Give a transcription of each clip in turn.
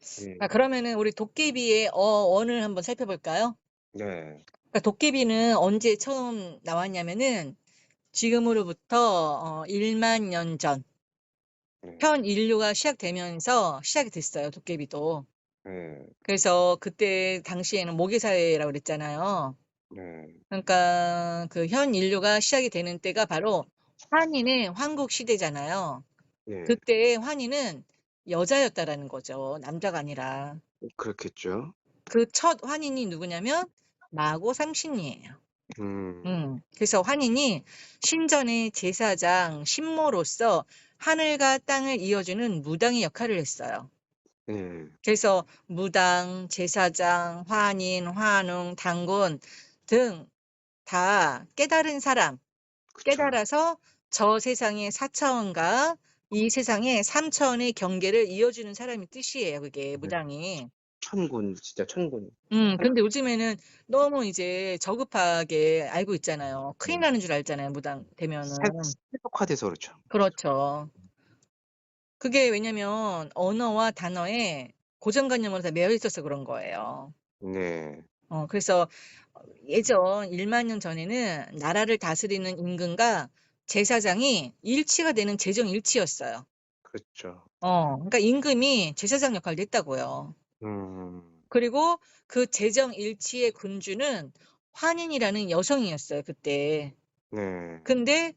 자, 음. 그러면은 우리 도깨비의 어원을 한번 살펴볼까요? 네. 그러니까 도깨비는 언제 처음 나왔냐면은 지금으로부터 1만 년 전, 네. 현 인류가 시작되면서 시작이 됐어요, 도깨비도. 네. 그래서 그때 당시에는 모계사회라고 그랬잖아요. 네. 그러니까 그 현 인류가 시작이 되는 때가 바로 환인의 환국 시대잖아요. 네. 그때의 환희는 여자였다라는 거죠. 남자가 아니라. 그렇겠죠. 그 첫 환인이 누구냐면 마고 삼신이에요. 음. 그래서 환인이 신전의 제사장, 신모로서 하늘과 땅을 이어주는 무당의 역할을 했어요. 네. 그래서 무당, 제사장, 환인, 환웅, 당군 등 다 깨달은 사람, 그쵸. 깨달아서 저 세상의 4차원과 이 세상의 3차원의 경계를 이어주는 사람이 뜻이에요, 그게 네. 무당이. 천군 진짜 천군. 하나 근데 요즘에는 너무 이제 저급하게 알고 있잖아요. 큰일 네. 나는 줄 알잖아요, 무당 되면은. 세속화돼서 그렇죠. 그렇죠. 그게 왜냐면 언어와 단어에 고정관념으로 다 매여 있어서 그런 거예요. 네. 그래서 예전 1만 년 전에는 나라를 다스리는 임금과 제사장이 일치가 되는 재정일치였어요. 그렇죠. 그러니까 임금이 제사장 역할도 했다고요. 음. 그리고 그 재정일치의 군주는 환인이라는 여성이었어요, 그때. 네. 근데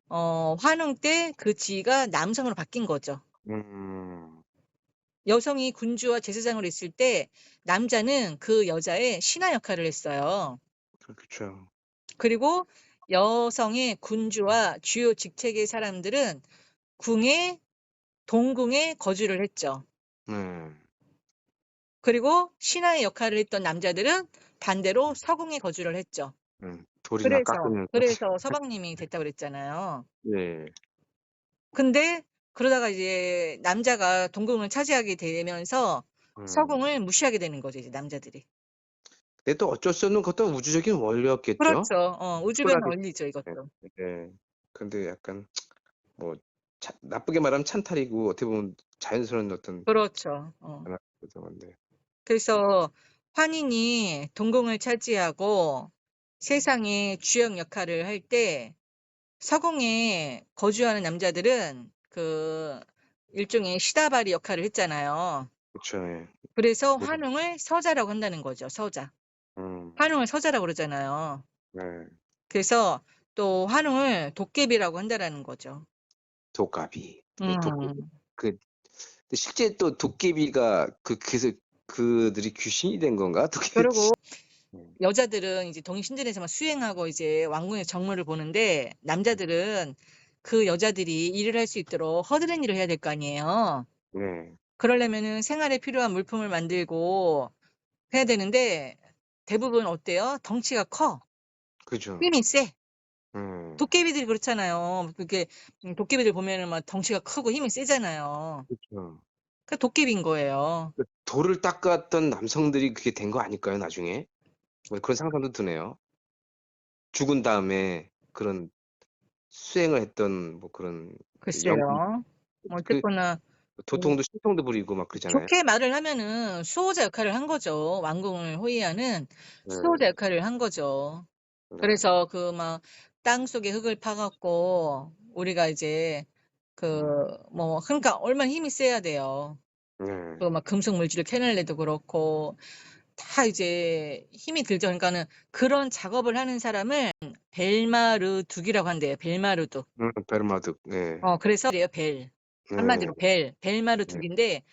환웅 때 그 지위가 남성으로 바뀐 거죠. 음. 여성이 군주와 제사장으로 있을 때 남자는 그 여자의 신하 역할을 했어요. 그렇죠. 그리고 여성의 군주와 주요 직책의 사람들은 궁에 동궁에 거주를 했죠. 네. 그리고 신하의 역할을 했던 남자들은 반대로 서궁에 거주를 했죠. 돌이나 그래서 깎으면서 그래서 서방님이 됐다고 그랬잖아요. 네. 근데 그러다가 이제 남자가 동궁을 차지하게 되면서 음. 서궁을 무시하게 되는 거죠, 이제 남자들이. 근데 또 어쩔 수 없는 그것도 우주적인 원리였겠죠. 그렇죠. 우주변 쿨하게 원리죠, 네. 이것도. 네. 근데 약간 뭐 나쁘게 말하면 찬탈이고 어떻게 보면 자연스러운 어떤 그렇죠. 변화였던 건데. 그래서 환인이 동궁을 차지하고 세상의 주역 역할을 할 때 서궁에 거주하는 남자들은 그 일종의 시다바리 역할을 했잖아요. 그쵸. 예. 그래서 뭐 환웅을 서자라고 한다는 거죠, 서자. 음. 환웅을 서자라고 그러잖아요. 네. 그래서 또 환웅을 도깨비라고 한다라는 거죠. 독가비. 그 도깨비 음. 그 근데 실제 또 도깨비가 그래서 그들이 귀신이 된 건가? 도깨비 그리고 음. 여자들은 이제 동신전에서만 수행하고 이제 왕궁의 정무를 보는데 음. 남자들은 그 여자들이 일을 할 수 있도록 허드렛 일을 해야 될 거 아니에요. 네. 그러려면은 생활에 필요한 물품을 만들고 해야 되는데 대부분 어때요? 덩치가 커. 그죠. 힘이 세. 음. 도깨비들이 그렇잖아요. 그게 도깨비들 보면은 막 덩치가 크고 힘이 세잖아요. 그쵸. 그 도깨비인 거예요. 그 돌을 닦았던 남성들이 그게 된 거 아닐까요, 나중에? 뭐 그런 상상도 드네요. 죽은 다음에 그런 수행을 했던 뭐 그런 영 글쎄요. 그 어쨌거나 뭐 도통도 신통도 부리고 막 그러잖아요. 좋게 말을 하면은 수호자 역할을 한 거죠. 왕궁을 호위하는 수호자 네. 역할을 한 거죠. 네. 그래서 그 막 땅속에 흙을 파 갖고 우리가 이제 그 음. 뭐 그러니까 얼마나 힘이 세야 돼요. 그 네. 막 금속 물질을 캐낼래도 그렇고 다 이제 힘이 들죠. 그러니까는 그런 작업을 하는 사람을 벨마르둑이라고 한대요. 벨마르둑. 베르마둑. 네. 그래서 그래요, 벨. 네. 한마디로 벨. 네. 벨마르둑인데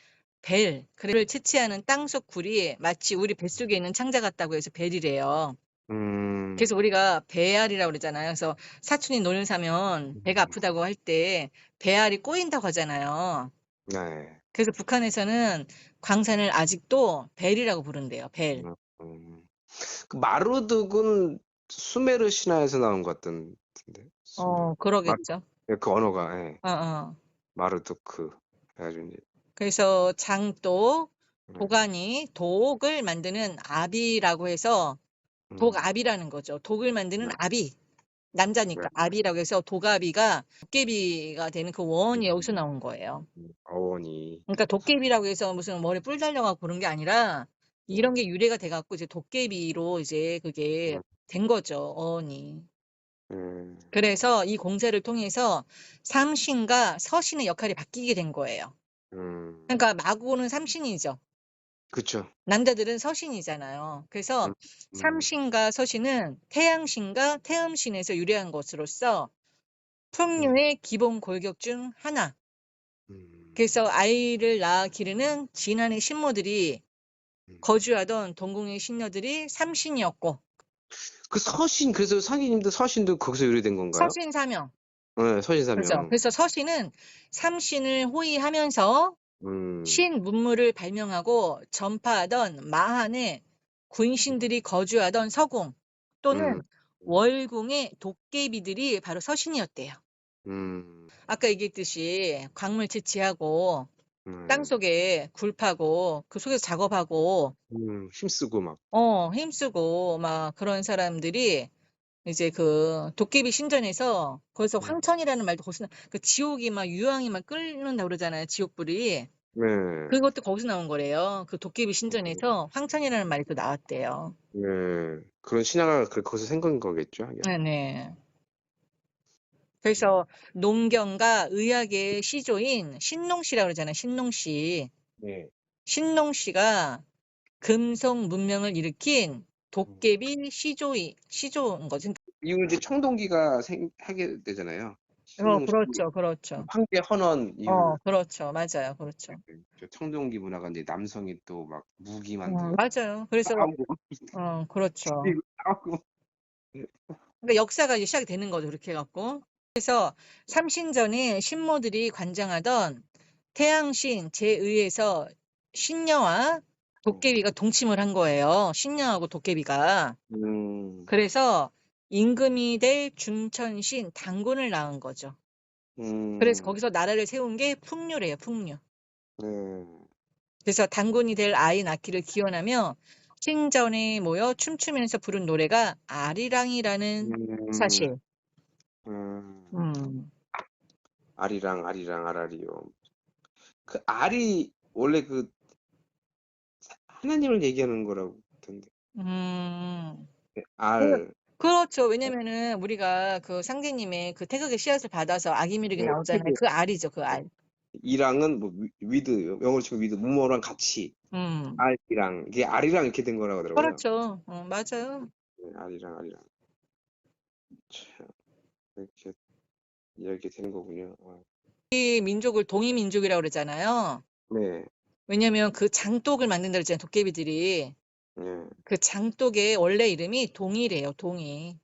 벨. 그를 채취하는 땅속 굴이 마치 우리 뱃속에 있는 창자 같다고 해서 벨이래요. 음. 그래서 우리가 배알이라고 그러잖아요. 그래서 사촌이 논을 사면 배가 음. 아프다고 할 때 배알이 꼬인다고 하잖아요. 네. 그래서 북한에서는 광산을 아직도 벨이라고 부른대요. 벨. 음. 음. 그 마루둑은 수메르 신화에서 나온 것 같던데. 마루 그러겠죠. 예 그 언어가 예. 어어. 마루두크 해 가지고 인제 그래서 장독, 네. 도가니, 독을 만드는 아비라고 해서 음. 독아비라는 거죠. 독을 만드는 네. 아비. 네. 남자니까 아비라고 해서 도가비가 도깨비가 되는 그 원이 여기서 음. 나온 거예요. 어원이. 그러니까 도깨비라고 해서 무슨 머리에 뿔 달려 갖고 그런 게 아니라 이런 음. 게 유래가 돼 갖고 이제 도깨비로 이제 그게 음. 된 거죠, 어원이. 음. 그래서 이 공사를 통해서 삼신과 서신의 역할이 바뀌게 된 거예요. 음. 그러니까 마고는 삼신이죠. 그쵸. 남자들은 서신이잖아요. 음. 그래서 음. 삼신과 서신은 태양신과 태음신에서 유래한 것으로서 음. 풍류의 기본 골격 중 하나. 음. 그래서 아이를 낳아 기르는 진한의 신모들이 음. 거주하던 동궁의 신녀들이 삼신이었고 그 서신 그래서 상희님도 서신도 거기서 유래된 건가요? 서신사명. 예. 그죠. 서신사명. 그래서 서신은 삼신을 호위하면서 음. 신문물을 발명하고 전파하던 마한의 군신들이 거주하던 서궁 음. 또는 음. 월궁의 도깨비들이 바로 서신이었대요. 음. 아까 얘기했듯이 광물 채취하고 네. 땅속에 굴 파고 그 속에서 작업하고 힘쓰고 막. 힘쓰고 막 그런 사람들이 이제 그 도깨비 신전에서 거기서 음. 황천이라는 말도 거기서 그 지옥이 막 유황이 막 끓는다고 그러잖아요, 지옥불이. 네. 그것도 거기서 나온 거래요. 그 도깨비 음. 신전에서 황천이라는 말이 또 나왔대요. 네. 그런 신화가 거기서 생긴 거겠죠, 하긴. 네네. 음. 그래서 농경과 의학의 시조인 신농씨라고 그러잖아요, 신농씨. 네. 신농씨가 금속 문명을 일으킨 음. 도깨비 시조인 거죠. 이후 이제 청동기가 하게 되잖아요. 신농시 그렇죠, 그렇죠. 황제 헌원 이후 그렇죠. 맞아요. 그렇죠. 저 청동기 문화가 이제 남성이 또 막 무기 만들고 맞아요. 그래서 싸우고 그렇죠. 죽이고 싸우고. 그러니까 역사가 이제 시작이 되는 거죠. 그렇게 해 갖고. 그래서 삼신전에 신모들이 관장하던 태양신 제의에서 신녀와 도깨비가 동침을 한 거예요. 신녀하고 도깨비가. 음. 그래서 임금이 될 중천신 단군을 낳은 거죠. 그래서 음. 거기서 나라를 세운 게 풍류래요, 풍류. 네. 그래서 단군이 될 아이 낳기를 기원하며 신전에 모여 춤추면서 부른 노래가 아리랑이라는 음. 사실. 음. 음. 아리랑 아리랑 아라리요. 그 알이 원래 그 하나님을 얘기하는 거라고 그러던데. 음. 네, 그 알. 그렇죠. 왜냐면은 우리가 그 상제님의 그 태극의 씨앗을 받아서 아기미륵이 네, 나오잖아요. 그 알이죠, 그 알. 이랑은 뭐 위드 영어로 치면 위드 무모랑 같이 음. 알이랑 이게 알이랑 이렇게 된 거라고 하더라고요. 그렇죠. 맞아요. 네, 알이랑 알이랑 참 이렇게 이야기 되는 거군요. 이 민족을 동이민족이라고 그러잖아요. 네, 왜냐면 그 장독을 만든다고 그랬잖아요, 도깨비들이. 네, 그 장독의 원래 이름이 동이래요, 동이.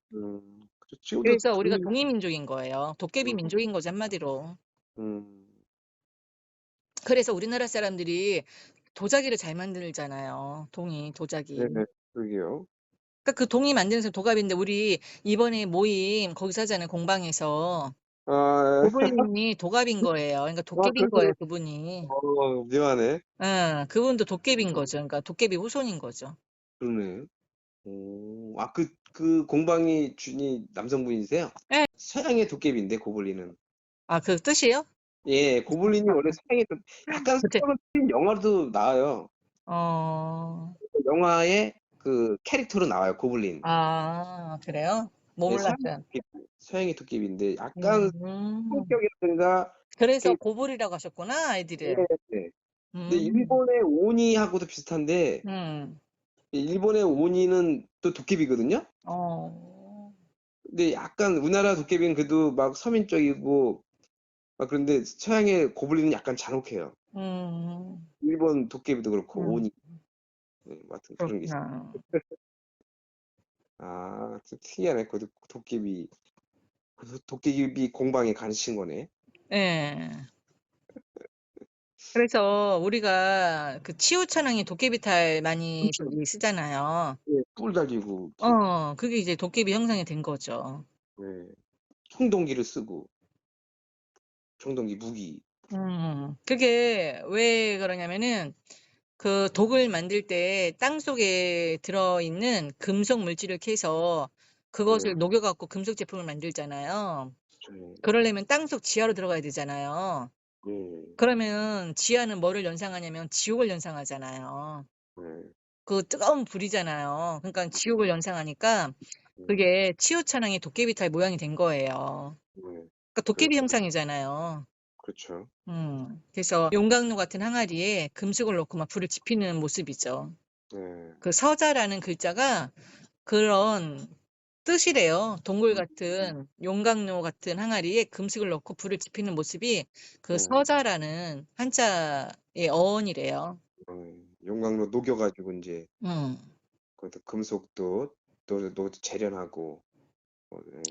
지금도 그래서 우리가 돈, 동이민족인 거예요. 도깨비 음, 민족인 거죠, 한마디로. 음, 그래서 우리나라 사람들이 도자기를 잘 만들잖아요. 네, 도자기. 그러게요. 그러니까 그 동이 만드는 사람 도갑인데 우리 이번에 모임 거기서 하잖아요, 공방에서. 아, 고블린이 도갑인 거예요. 그러니까 도깨비인 그러네. 거예요, 그분이. 미안해. 응, 그분도 도깨비인 거죠. 그러니까 도깨비 후손인 거죠. 그러네. 그 공방이 준이 남성분이세요? 예. 서양의 도깨비인데, 고블린은. 그 뜻이에요? 예, 고블린이 원래 서양의 약간 그때, 서양을 핀 영화도 나와요. 어, 영화에 그 캐릭터로 나와요, 고블린. 그래요? 뭐 네, 몰랐어요. 서양의 도깨비인데 약간 음, 성격이라든가 그래서 그 고블이라고 하셨구나, 예, 아이들을. 네. 근데 음, 일본의 오니하고도 비슷한데 음, 일본의 오니는 또 도깨비거든요. 어, 근데 약간 우리나라 도깨비는 그래도 막 서민적이고 막 그런데 서양의 고블린은 약간 잔혹해요. 음, 일본 도깨비도 그렇고 음, 오니 네, 뭐 하여튼 그런 게 있어요. 그렇구나. 좀 특이하네. 그 도깨비 공방에 가르친 거네. 예. 그래서 우리가 그 치우천왕이 도깨비탈 많이 그쵸. 저기 쓰잖아요. 예, 뿔 달리고 이렇게 그게 이제 도깨비 형상이 된 거죠. 네. 청동기를 쓰고 청동기 무기. 그게 왜 그러냐면은 그 독을 만들 때 땅속에 들어있는 금속 물질을 캐서 그것을 녹여 갖고 금속 제품을 만들잖아요. 그쵸. 그러려면 땅속 지하로 들어가야 되잖아요. 예. 그러면 지하는 뭐를 연상하냐면 지옥을 연상하잖아요. 예. 그 뜨거운 불이잖아요. 그러니까 지옥을 연상하니까 음. 그게 치우쳐낭의 도깨비탈 모양이 된 거예요. 네. 그러니까 그 도깨비 형상이잖아요. 그렇죠. 그래서 용광로 같은 항아리에 금속을 넣고 막 불을 지피는 모습이죠. 네. 그 서자라는 글자가 그런 뜻이래요. 동굴 같은 용광로 같은 항아리에 금속을 넣고 불을 지피는 모습이 그 네. 서자라는 한자의 어원이래요. 용광로 녹여 가지고 인제 음. 거기다 금속도 또 재련하고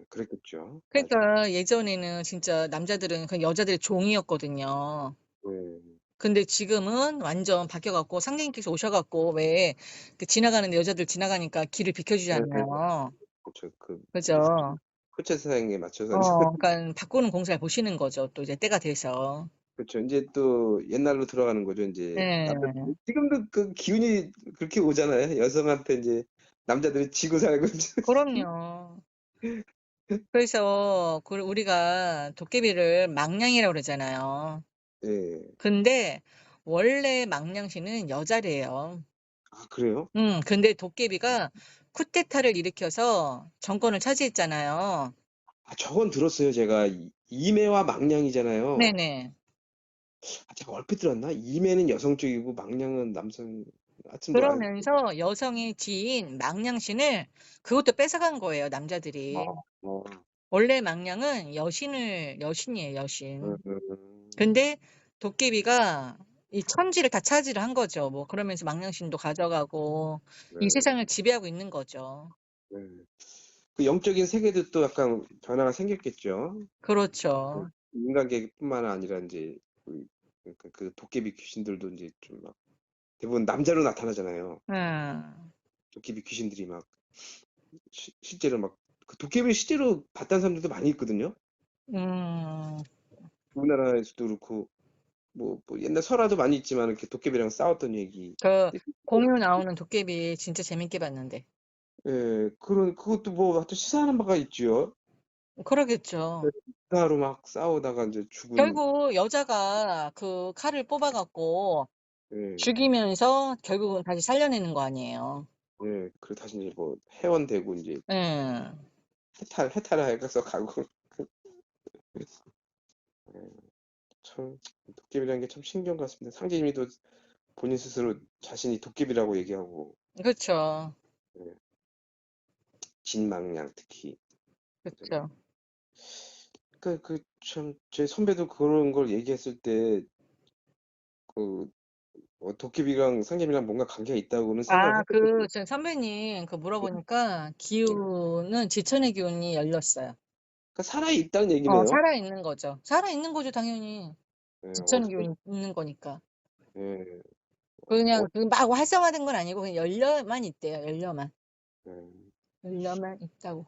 그랬겠죠. 나중에. 그러니까 예전에는 진짜 남자들은 그냥 여자들의 종이었거든요. 네. 근데 지금은 완전 바뀌어 갖고 상대님께서 오셔 갖고 왜 그 지나가는데 여자들 지나가니까 길을 비켜 네네. 주잖아요. 그쵸. 그 이제 그죠? 호체 사양에 맞춰서 인제 그러니깐 바꾸는 공사를 보시는 거죠, 또 이제 때가 돼서. 그쵸. 인제 또 옛날로 돌아가는 거죠. 인제 예. 남자들이 지금도 그 기운이 그렇게 오잖아요. 여성한테 인제 남자들이 지고 살고 인제 그럼요. 그래서 그 우리가 도깨비를 망냥이라고 그러잖아요. 예. 근데 원래 망냥신은 여자래요. 아 그래요? 근데 도깨비가 쿠데타를 일으켜서 정권을 차지했잖아요. 아 저건 들었어요. 제가 이매와 망냥이잖아요. 네네. 아 제가 얼핏 들었나? 이매는 여성 쪽이고 망냥은 남성 하여튼 뭐 그러면서 여성의 지인 망냥신을 그것도 뺏어간 거예요, 남자들이. 어. 원래 망냥은 여신이에요, 여신. 음. 근데 도깨비가 이 천지를 다 차지를 한 거죠. 뭐 그러면서 망냥신도 가져가고 이 네. 세상을 지배하고 있는 거죠. 네. 그 영적인 세계도 또 약간 변화가 생겼겠죠. 그 그렇죠. 인간계뿐만 아니라 인제 그 도깨비 귀신들도 인제 좀 막 대부분 남자로 나타나잖아요. 예. 도깨비 귀신들이 막 실제로 막 그 도깨비를 실제로 봤다는 사람들도 많이 있거든요. 음. 우리나라에서도 그렇고 뭐 옛날 설화도 많이 있지만 이렇게 도깨비랑 싸웠던 얘기. 그 근데 공유 나오는 도깨비 진짜 재밌게 봤는데. 예, 그것도 뭐 하여튼 시사하는 바가 있지요. 네, 그러겠죠. 기타로 막 싸우다가 이제 죽은, 결국 여자가 그 칼을 뽑아 갖고 예, 죽이면서 결국은 다시 살려내는 거 아니에요. 예, 그리고 다시 이제 뭐 회원되고 이제 예. 해탈해서 가고. 예, 참 도깨비라는 게 참 신기한 것 같습니다. 상진이도 본인 스스로 자신이 도깨비라고 얘기하고, 그쵸. 예, 진망냥 특히. 그쵸. 참, 제 선배도 그런 걸 얘기했을 때, 그, 도깨비랑 상점이랑 뭔가 관계가 있다고는 생각을 했거든요. 저 선배님 네. 물어보니까 네. 기운은 지천의 기운이 열렸어요. 그러니까 살아있다는 얘기네요. 살아있는 거죠. 살아있는 거죠, 당연히. 예, 지천의 어떻게, 기운이 있는 거니까. 예, 그냥 그 막 활성화된 건 아니고 그냥 열려만 있대요, 열려만. 예. 열려만 있다고.